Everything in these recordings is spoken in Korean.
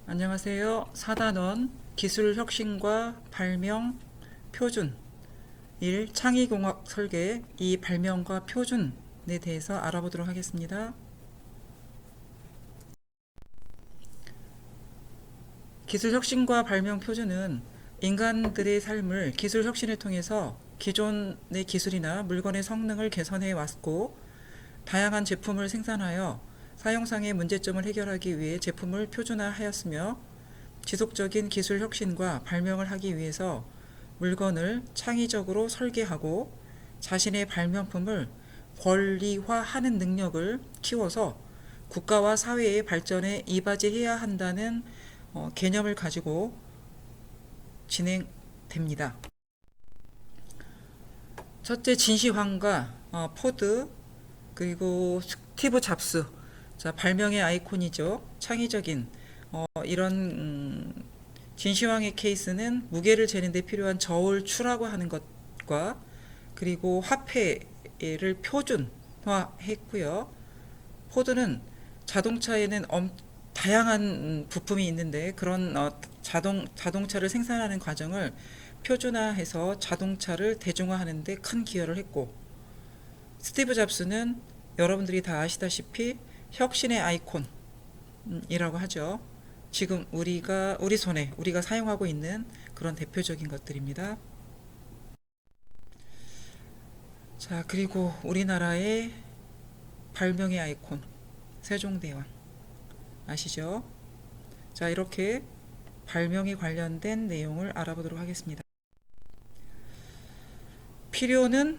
안녕하세요. 4단원 기술혁신과 발명 표준 1. 창의공학 설계 2. 발명과 표준에 대해서 알아보도록 하겠습니다. 기술혁신과 발명 표준은 인간들의 삶을 기술혁신을 통해서 기존의 기술이나 물건의 성능을 개선해 왔고 다양한 제품을 생산하여 사용상의 문제점을 해결하기 위해 제품을 표준화하였으며 지속적인 기술 혁신과 발명을 하기 위해서 물건을 창의적으로 설계하고 자신의 발명품을 권리화하는 능력을 키워서 국가와 사회의 발전에 이바지해야 한다는 개념을 가지고 진행됩니다. 첫째, 진시황과 포드 그리고 스티브 잡스, 자, 발명의 아이콘이죠. 창의적인 이런 진시황의 케이스는 무게를 재는 데 필요한 저울추라고 하는 것과 그리고 화폐를 표준화했고요. 포드는 자동차에는 다양한 부품이 있는데 그런 자동차를 생산하는 과정을 표준화해서 자동차를 대중화하는 데 큰 기여를 했고, 스티브 잡스는 여러분들이 다 아시다시피 혁신의 아이콘이라고 하죠. 지금 우리 손에 우리가 사용하고 있는 그런 대표적인 것들입니다. 자, 그리고 우리나라의 발명의 아이콘 세종대왕 아시죠? 자, 이렇게 발명에 관련된 내용을 알아보도록 하겠습니다. 필요는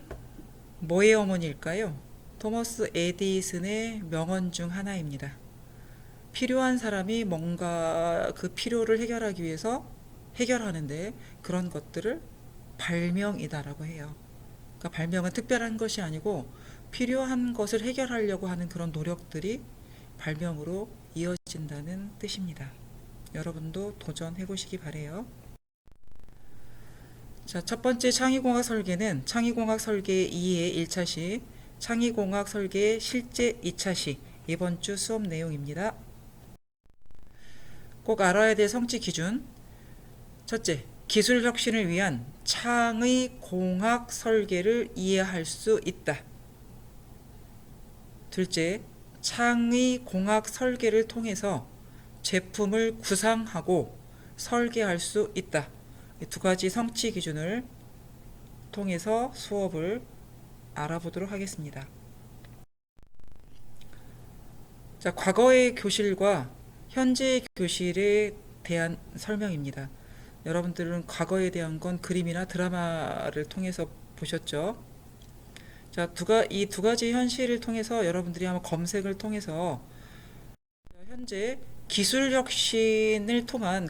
뭐의 어머니일까요? 토머스 에디슨의 명언 중 하나입니다. 필요한 사람이 뭔가 그 필요를 해결하기 위해서 해결하는데 그런 것들을 발명이다라고 해요. 그러니까 발명은 특별한 것이 아니고 필요한 것을 해결하려고 하는 그런 노력들이 발명으로 이어진다는 뜻입니다. 여러분도 도전해 보시기 바래요. 자, 첫 번째 창의공학 설계는 창의공학 설계 2의 1차시, 창의공학 설계 실제 2차시 이번 주 수업 내용입니다. 꼭 알아야 될 성취 기준. 첫째, 기술 혁신을 위한 창의공학 설계를 이해할 수 있다. 둘째, 창의공학 설계를 통해서 제품을 구상하고 설계할 수 있다. 이 두 가지 성취 기준을 통해서 수업을 알아보도록 하겠습니다. 자, 과거의 교실과 현재의 교실에 대한 설명입니다. 여러분들은 과거에 대한 건 그림이나 드라마를 통해서 보셨죠? 자, 이 두 가지 현실을 통해서 여러분들이 한번 검색을 통해서 현재 기술 혁신을 통한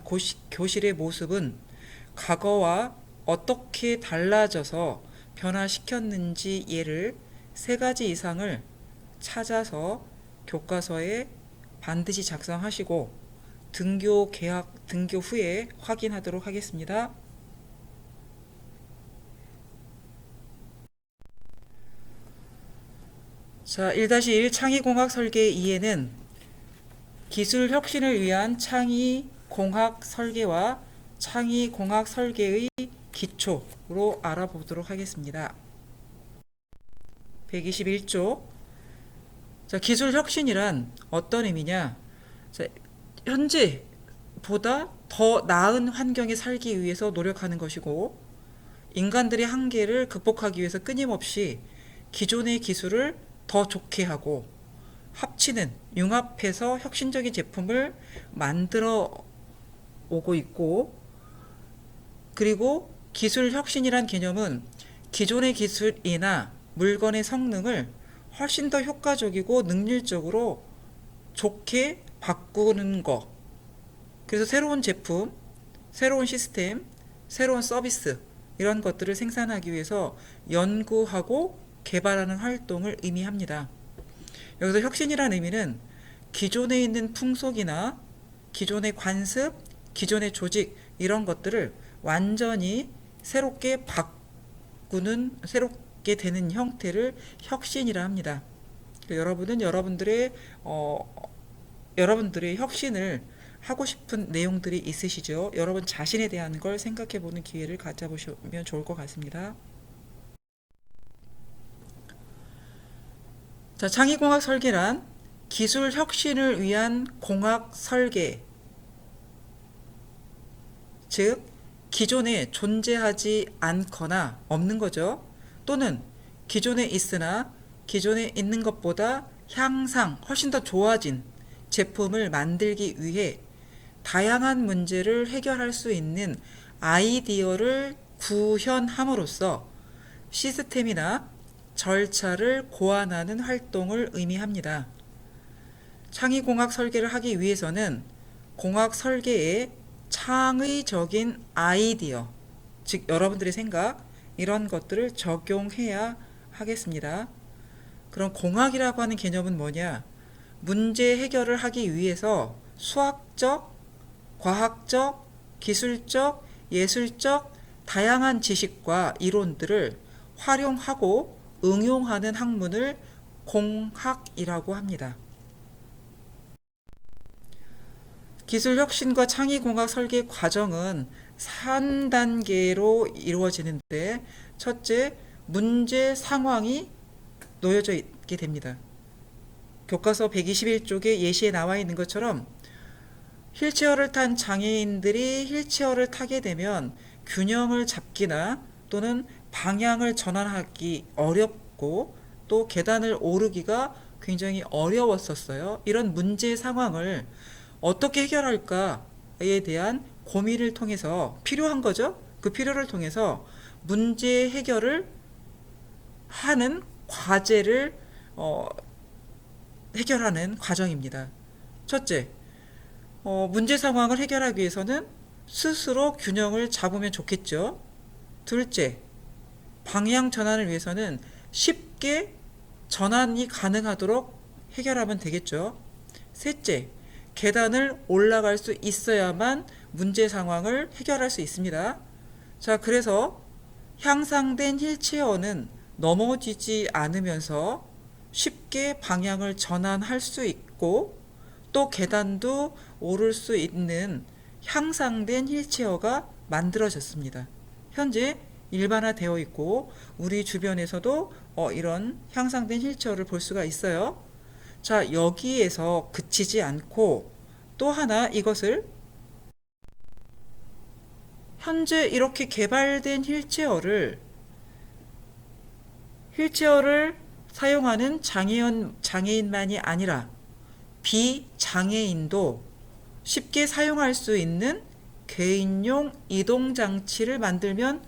교실의 모습은 과거와 어떻게 달라져서 변화시켰는지 예를 3가지 이상을 찾아서 교과서에 반드시 작성하시고 등교 후에 확인하도록 하겠습니다. 자, 1-1 창의공학 설계 2에는 기술 혁신을 위한 창의공학 설계와 창의공학 설계의 기초로 알아보도록 하겠습니다. 121조. 자, 기술 혁신이란 어떤 의미냐? 자, 현재보다 더 나은 환경에 살기 위해서 노력하는 것이고, 인간들의 한계를 극복하기 위해서 끊임없이 기존의 기술을 더 좋게 하고 합치는, 융합해서 혁신적인 제품을 만들어 오고 있고, 그리고 기술 혁신이란 개념은 기존의 기술이나 물건의 성능을 훨씬 더 효과적이고 능률적으로 좋게 바꾸는 것. 그래서 새로운 제품, 새로운 시스템, 새로운 서비스 이런 것들을 생산하기 위해서 연구하고 개발하는 활동을 의미합니다. 여기서 혁신이라는 의미는 기존에 있는 풍속이나 기존의 관습, 기존의 조직 이런 것들을 완전히 새롭게 되는 형태를 혁신이라 합니다. 여러분은 여러분들의 혁신을 하고 싶은 내용들이 있으시죠? 여러분 자신에 대한 걸 생각해 보는 기회를 가져보시면 좋을 것 같습니다. 자, 창의공학 설계란 기술 혁신을 위한 공학 설계, 즉 기존에 존재하지 않거나 없는 거죠. 또는 기존에 있으나 기존에 있는 것보다 향상, 훨씬 더 좋아진 제품을 만들기 위해 다양한 문제를 해결할 수 있는 아이디어를 구현함으로써 시스템이나 절차를 고안하는 활동을 의미합니다. 창의공학 설계를 하기 위해서는 공학 설계에 창의적인 아이디어, 즉 여러분들의 생각, 이런 것들을 적용해야 하겠습니다. 그럼 공학이라고 하는 개념은 뭐냐? 문제 해결을 하기 위해서 수학적, 과학적, 기술적, 예술적 다양한 지식과 이론들을 활용하고 응용하는 학문을 공학이라고 합니다. 기술혁신과 창의공학 설계 과정은 3단계로 이루어지는데, 첫째, 문제 상황이 놓여져 있게 됩니다. 교과서 121쪽에 예시에 나와 있는 것처럼 휠체어를 탄 장애인들이 휠체어를 타게 되면 균형을 잡기나 또는 방향을 전환하기 어렵고 또 계단을 오르기가 굉장히 어려웠었어요. 이런 문제 상황을 어떻게 해결할까에 대한 고민을 통해서 필요한 거죠. 그 필요를 통해서 문제 해결을 하는 과제를 해결하는 과정입니다. 첫째, 문제 상황을 해결하기 위해서는 스스로 균형을 잡으면 좋겠죠. 둘째, 방향 전환을 위해서는 쉽게 전환이 가능하도록 해결하면 되겠죠. 셋째, 계단을 올라갈 수 있어야만 문제 상황을 해결할 수 있습니다. 자, 그래서 향상된 휠체어는 넘어지지 않으면서 쉽게 방향을 전환할 수 있고 또 계단도 오를 수 있는 향상된 휠체어가 만들어졌습니다. 현재 일반화되어 있고 우리 주변에서도 이런 향상된 휠체어를 볼 수가 있어요. 자, 여기에서 그치지 않고 또 하나 이것을 현재 이렇게 개발된 휠체어를 사용하는 장애인만이 아니라 비장애인도 쉽게 사용할 수 있는 개인용 이동장치를 만들면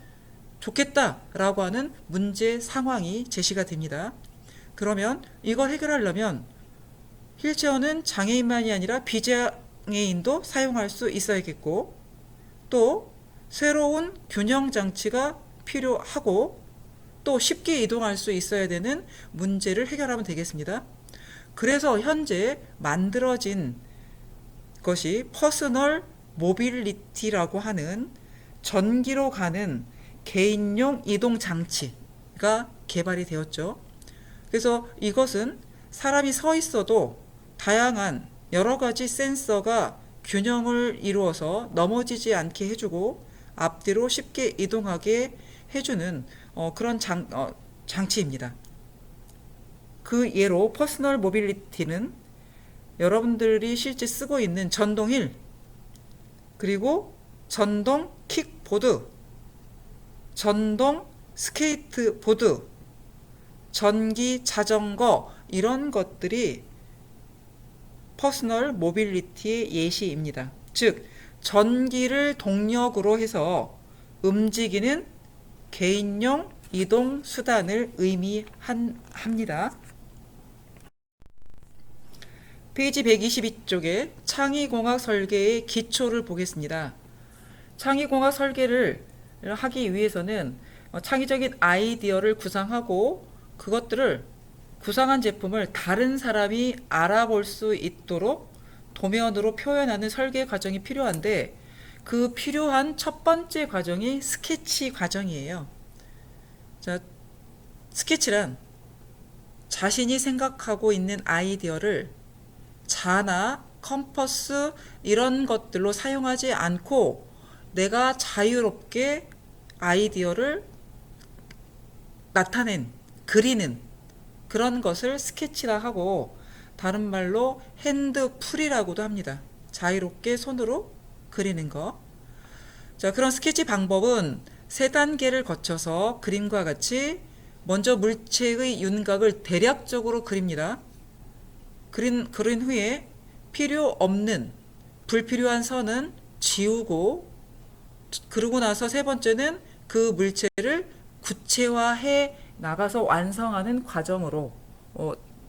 좋겠다라고 하는 문제 상황이 제시가 됩니다. 그러면 이걸 해결하려면 휠체어는 장애인만이 아니라 비장애인도 사용할 수 있어야겠고 또 새로운 균형 장치가 필요하고 또 쉽게 이동할 수 있어야 되는 문제를 해결하면 되겠습니다. 그래서 현재 만들어진 것이 퍼스널 모빌리티라고 하는 전기로 가는 개인용 이동 장치가 개발이 되었죠. 그래서 이것은 사람이 서 있어도 다양한 여러 가지 센서가 균형을 이루어서 넘어지지 않게 해주고 앞뒤로 쉽게 이동하게 해주는 그런 장치입니다. 그 예로 퍼스널 모빌리티는 여러분들이 실제 쓰고 있는 전동 휠, 그리고 전동 킥보드, 전동 스케이트보드, 전기 자전거, 이런 것들이 퍼스널 모빌리티의 예시입니다. 즉 전기를 동력으로 해서 움직이는 개인용 이동 수단을 의미합니다. 페이지 122쪽에 창의공학 설계의 기초를 보겠습니다. 창의공학 설계를 하기 위해서는 창의적인 아이디어를 구상하고 그것들을 구상한 제품을 다른 사람이 알아볼 수 있도록 도면으로 표현하는 설계 과정이 필요한데 그 필요한 첫 번째 과정이 스케치 과정이에요. 자, 스케치란 자신이 생각하고 있는 아이디어를 자나 컴퍼스 이런 것들로 사용하지 않고 내가 자유롭게 아이디어를 나타낸, 그리는 그런 것을 스케치라 하고, 다른 말로 핸드풀이라고도 합니다. 자유롭게 손으로 그리는 거. 자, 그런 스케치 방법은 세 단계를 거쳐서 그림과 같이 먼저 물체의 윤곽을 대략적으로 그립니다. 그린 후에 필요 없는 불필요한 선은 지우고, 그러고 나서 세 번째는 그 물체를 구체화해 나가서 완성하는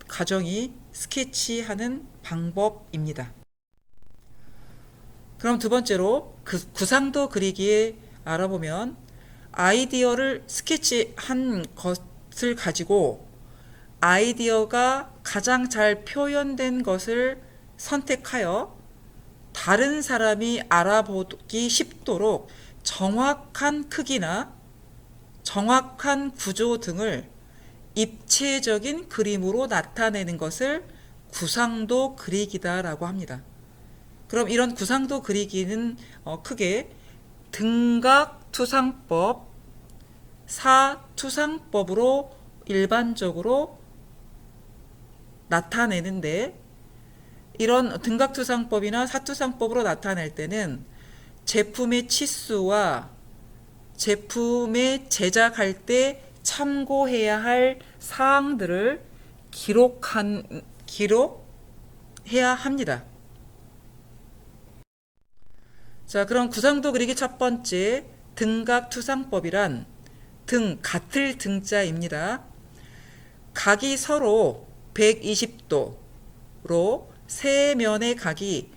과정이 스케치하는 방법입니다. 그럼 두 번째로 구상도 그리기에 알아보면, 아이디어를 스케치한 것을 가지고 아이디어가 가장 잘 표현된 것을 선택하여 다른 사람이 알아보기 쉽도록 정확한 크기나 정확한 구조 등을 입체적인 그림으로 나타내는 것을 구상도 그리기다라고 합니다. 그럼 이런 구상도 그리기는 크게 등각투상법, 사투상법으로 일반적으로 나타내는데, 이런 등각투상법이나 사투상법으로 나타낼 때는 제품의 치수와 제품에 제작할 때 참고해야 할 사항들을 기록해야 합니다. 자, 그럼 구상도 그리기 첫 번째 등각투상법이란 같을 등자입니다. 각이 서로 120도로 세 면의 각이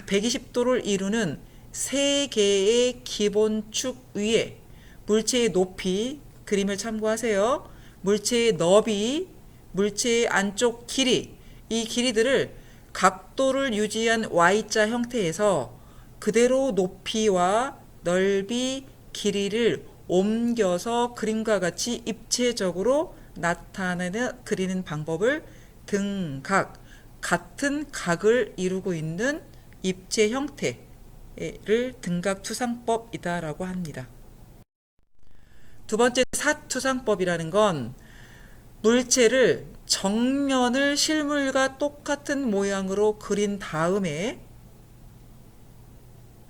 120도를 이루는 세 개의 기본축 위에 물체의 높이, 그림을 참고하세요. 물체의 너비, 물체의 안쪽 길이, 이 길이들을 각도를 유지한 Y자 형태에서 그대로 높이와 넓이, 길이를 옮겨서 그림과 같이 입체적으로 나타내는 그리는 방법을 등각, 같은 각을 이루고 있는 입체 형태를 등각투상법이다라고 합니다. 두 번째 사투상법이라는 건 물체를 정면을 실물과 똑같은 모양으로 그린 다음에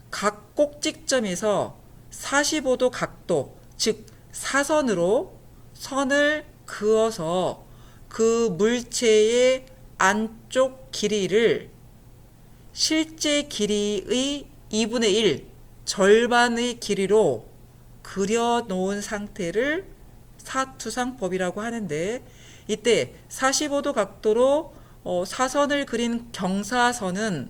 각 꼭지점에서 45도 각도, 즉 사선으로 선을 그어서 그 물체의 안쪽 길이를 실제 길이의 2분의 1, 절반의 길이로 그려놓은 상태를 사투상법이라고 하는데, 이때 45도 각도로 사선을 그린 경사선의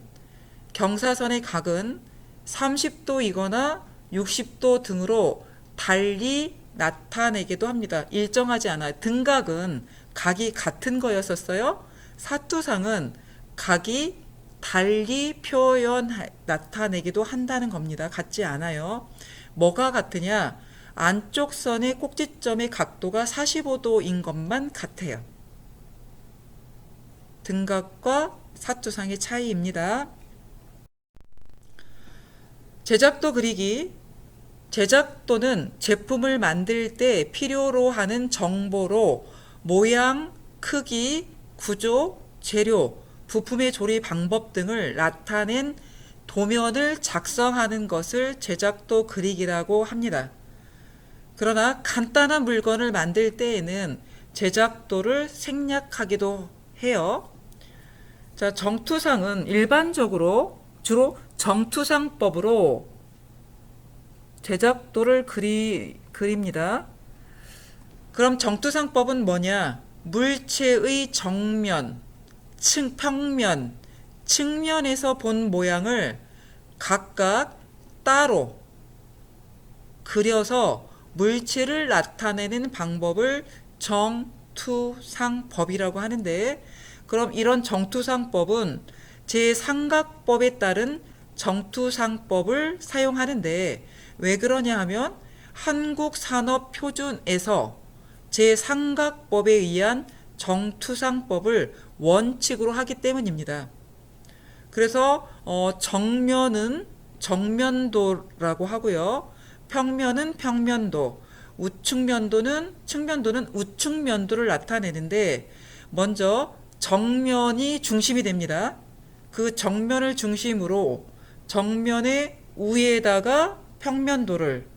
각은 30도이거나 60도 등으로 달리 나타내기도 합니다. 일정하지 않아요. 등각은 각이 같은 거였었어요. 사투상은 각이 달리 나타내기도 한다는 겁니다. 같지 않아요. 뭐가 같으냐? 안쪽 선의 꼭지점의 각도가 45도인 것만 같아요. 등각과 사투상의 차이입니다. 제작도 그리기. 제작도는 제품을 만들 때 필요로 하는 정보로 모양, 크기, 구조, 재료, 부품의 조리 방법 등을 나타낸 도면을 작성하는 것을 제작도 그리기라고 합니다. 그러나 간단한 물건을 만들 때에는 제작도를 생략하기도 해요. 자, 정투상은 일반적으로 주로 정투상법으로 제작도를 그립니다. 그럼 정투상법은 뭐냐? 물체의 정면, 평면, 측면에서 본 모양을 각각 따로 그려서 물체를 나타내는 방법을 정투상법이라고 하는데, 그럼 이런 정투상법은 제3각법에 따른 정투상법을 사용하는데, 왜 그러냐 하면 한국산업표준에서 제3각법에 의한 정투상법을 원칙으로 하기 때문입니다. 그래서 정면은 정면도라고 하고요. 평면은 평면도, 측면도는 우측면도를 나타내는데 먼저 정면이 중심이 됩니다. 그 정면을 중심으로 정면의 우에다가 평면도를,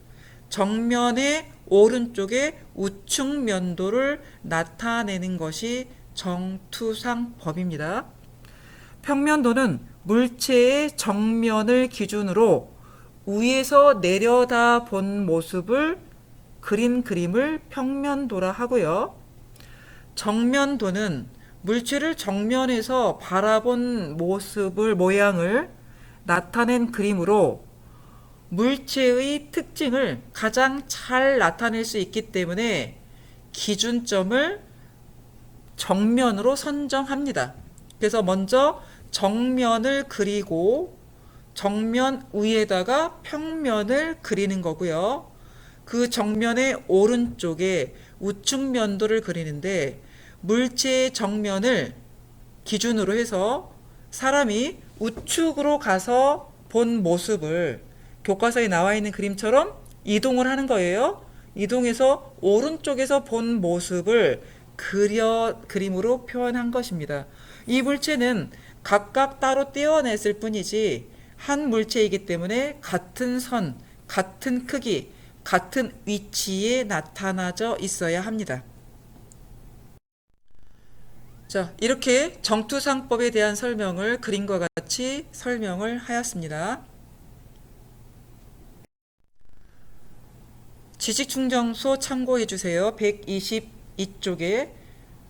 정면의 오른쪽에 우측면도를 나타내는 것이 정투상법입니다. 평면도는 물체의 정면을 기준으로 위에서 내려다 본 모습을 그린 그림을 평면도라 하고요. 정면도는 물체를 정면에서 바라본 모양을 나타낸 그림으로 물체의 특징을 가장 잘 나타낼 수 있기 때문에 기준점을 정면으로 선정합니다. 그래서 먼저 정면을 그리고 정면 위에다가 평면을 그리는 거고요. 그 정면의 오른쪽에 우측면도를 그리는데 물체의 정면을 기준으로 해서 사람이 우측으로 가서 본 모습을 교과서에 나와 있는 그림처럼 이동을 하는 거예요. 이동해서 오른쪽에서 본 모습을 그림으로 표현한 것입니다. 이 물체는 각각 따로 떼어냈을 뿐이지 한 물체이기 때문에 같은 선, 같은 크기, 같은 위치에 나타나져 있어야 합니다. 자, 이렇게 정투상법에 대한 설명을 그림과 같이 설명을 하였습니다. 지식충전소 참고해 주세요. 122쪽에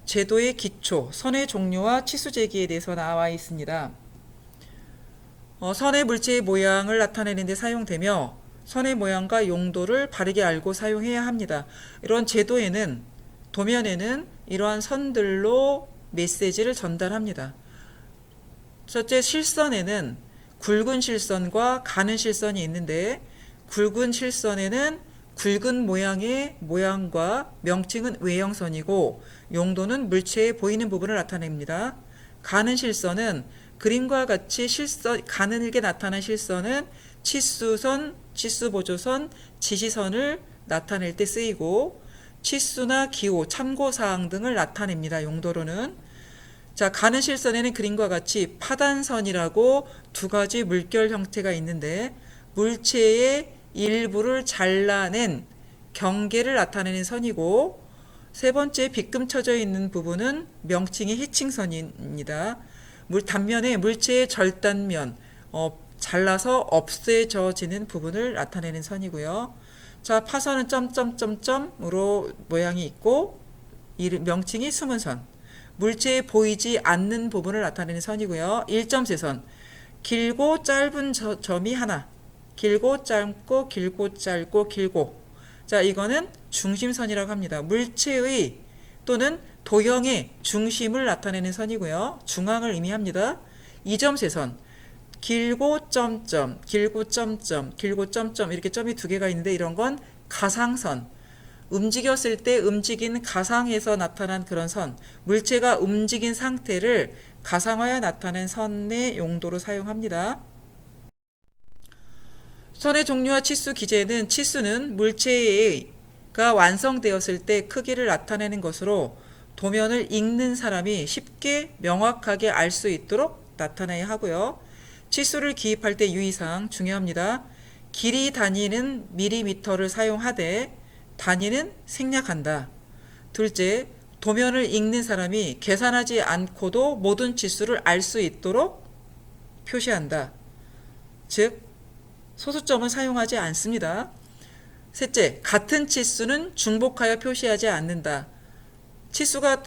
제도의 기초, 선의 종류와 치수재기에 대해서 나와 있습니다. 선의 물체의 모양을 나타내는 데 사용되며 선의 모양과 용도를 바르게 알고 사용해야 합니다. 이런 제도에는, 도면에는 이러한 선들로 메시지를 전달합니다. 첫째, 실선에는 굵은 실선과 가는 실선이 있는데 굵은 실선에는 굵은 모양의 모양과 명칭은 외형선이고 용도는 물체에 보이는 부분을 나타냅니다. 가는 실선은 그림과 같이 가늘게 나타난 실선은 치수선, 치수보조선, 지시선을 나타낼 때 쓰이고 치수나 기호, 참고사항 등을 나타냅니다. 용도로는. 자, 가는 실선에는 그림과 같이 파단선이라고 두 가지 물결 형태가 있는데 물체의 일부를 잘라낸 경계를 나타내는 선이고 세 번째 빗금 쳐져 있는 부분은 명칭의 해칭선입니다. 단면에 물체의 절단면, 잘라서 없애져지는 부분을 나타내는 선이고요. 자, 파선은 점점점점으로 모양이 있고 명칭이 숨은 선. 물체에 보이지 않는 부분을 나타내는 선이고요. 일점세선. 길고 짧은 점이 하나. 길고 짧고 길고 짧고 길고. 자, 이거는 중심선이라고 합니다. 물체의 또는 도형의 중심을 나타내는 선이고요. 중앙을 의미합니다. 이점세선. 길고 점점, 길고 점점, 길고 점점 이렇게 점이 두 개가 있는데 이런 건 가상선. 움직였을 때 움직인 가상에서 나타난 그런 선. 물체가 움직인 상태를 가상화해 나타낸 선의 용도로 사용합니다. 선의 종류와 치수 기재는 치수는 물체가 완성되었을 때 크기를 나타내는 것으로 도면을 읽는 사람이 쉽게 명확하게 알 수 있도록 나타내야 하고요. 치수를 기입할 때 유의사항 중요합니다. 길이 단위는 밀리미터를 사용하되 단위는 생략한다. 둘째, 도면을 읽는 사람이 계산하지 않고도 모든 치수를 알 수 있도록 표시한다. 즉, 소수점은 사용하지 않습니다. 셋째, 같은 치수는 중복하여 표시하지 않는다. 치수가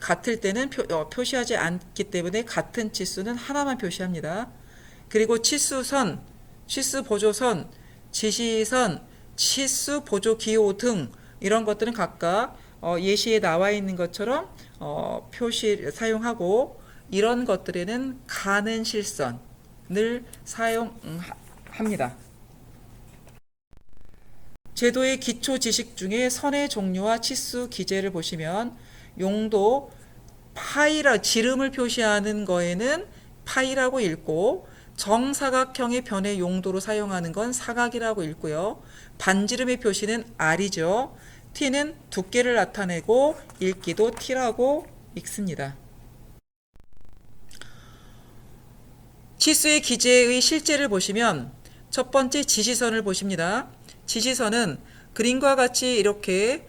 같을 때는 표시하지 않기 때문에 같은 치수는 하나만 표시합니다. 그리고 치수선, 치수보조선, 지시선, 치수보조기호 등 이런 것들은 각각 예시에 나와 있는 것처럼 사용하고 이런 것들에는 가는 실선을 사용합니다. 제도의 기초 지식 중에 선의 종류와 치수 기재를 보시면 용도 파이라 지름을 표시하는 거에는 파이라고 읽고 정사각형의 변의 용도로 사용하는 건 사각이라고 읽고요. 반지름의 표시는 R이죠. T는 두께를 나타내고 읽기도 T라고 읽습니다. 치수의 기재의 실제를 보시면 첫 번째 지시선을 보십니다. 지시선은 그림과 같이 이렇게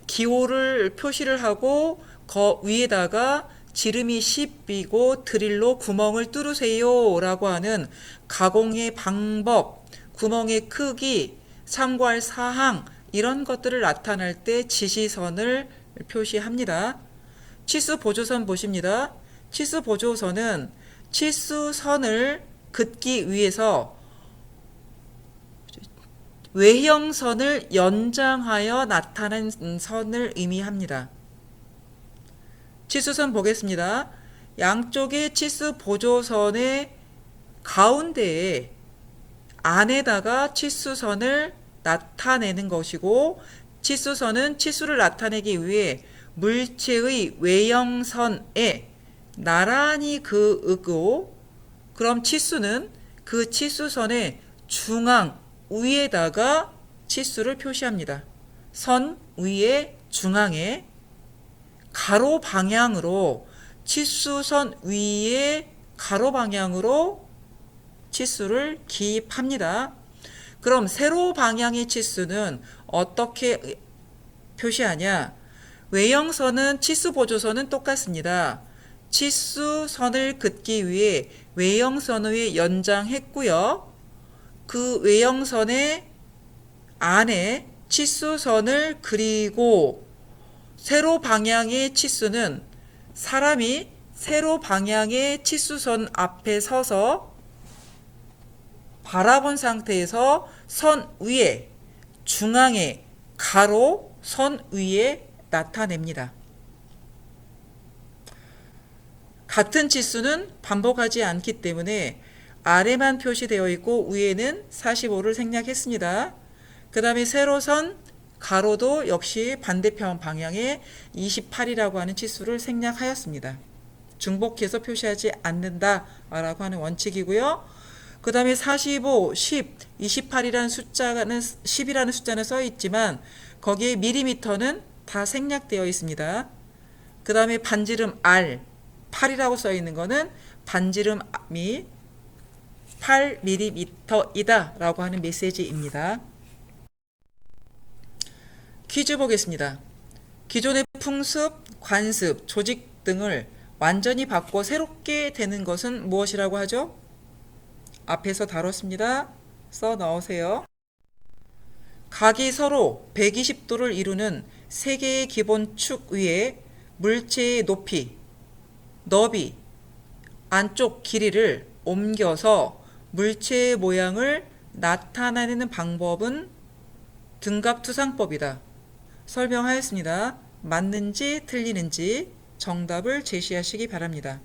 기호를 표시를 하고 위에다가 지름이 10이고 드릴로 구멍을 뚫으세요 라고 하는 가공의 방법, 구멍의 크기, 참고할 사항 이런 것들을 나타낼 때 지시선을 표시합니다. 치수 보조선 보십니다. 치수 보조선은 치수선을 긋기 위해서 외형선을 연장하여 나타낸 선을 의미합니다. 치수선 보겠습니다. 양쪽의 치수 보조선의 가운데에 안에다가 치수선을 나타내는 것이고, 치수선은 치수를 나타내기 위해 물체의 외형선에 나란히 그으고, 그럼 치수는 그 치수선의 중앙 위에다가 치수를 표시합니다. 선 위에 중앙에 가로 방향으로 치수선 위에 가로 방향으로 치수를 기입합니다. 그럼 세로 방향의 치수는 어떻게 표시하냐? 외형선은 치수 보조선은 똑같습니다. 치수선을 긋기 위해 외형선을 연장했고요. 그 외형선의 안에 치수선을 그리고 세로 방향의 치수는 사람이 세로 방향의 치수선 앞에 서서 바라본 상태에서 선 위에 중앙에 가로 선 위에 나타냅니다. 같은 치수는 반복하지 않기 때문에 아래만 표시되어 있고 위에는 45를 생략했습니다. 그 다음에 세로선 가로도 역시 반대편 방향에 28이라고 하는 치수를 생략하였습니다. 중복해서 표시하지 않는다라고 하는 원칙이고요. 그 다음에 45, 10, 28이라는 숫자는 10이라는 숫자는 써 있지만 거기에 밀리미터는 다 생략되어 있습니다. 그 다음에 반지름 R, 8이라고 써 있는 거는 반지름이 8mm 라고 하는 메시지입니다. 퀴즈 보겠습니다. 기존의 풍습, 관습, 조직 등을 완전히 바꿔 새롭게 되는 것은 무엇이라고 하죠? 앞에서 다뤘습니다. 써 넣으세요. 각이 서로 120도를 이루는 세 개의 기본 축 위에 물체의 높이, 너비, 안쪽 길이를 옮겨서 물체의 모양을 나타내는 방법은 등각투상법이다. 설명하였습니다. 맞는지 틀리는지 정답을 제시하시기 바랍니다.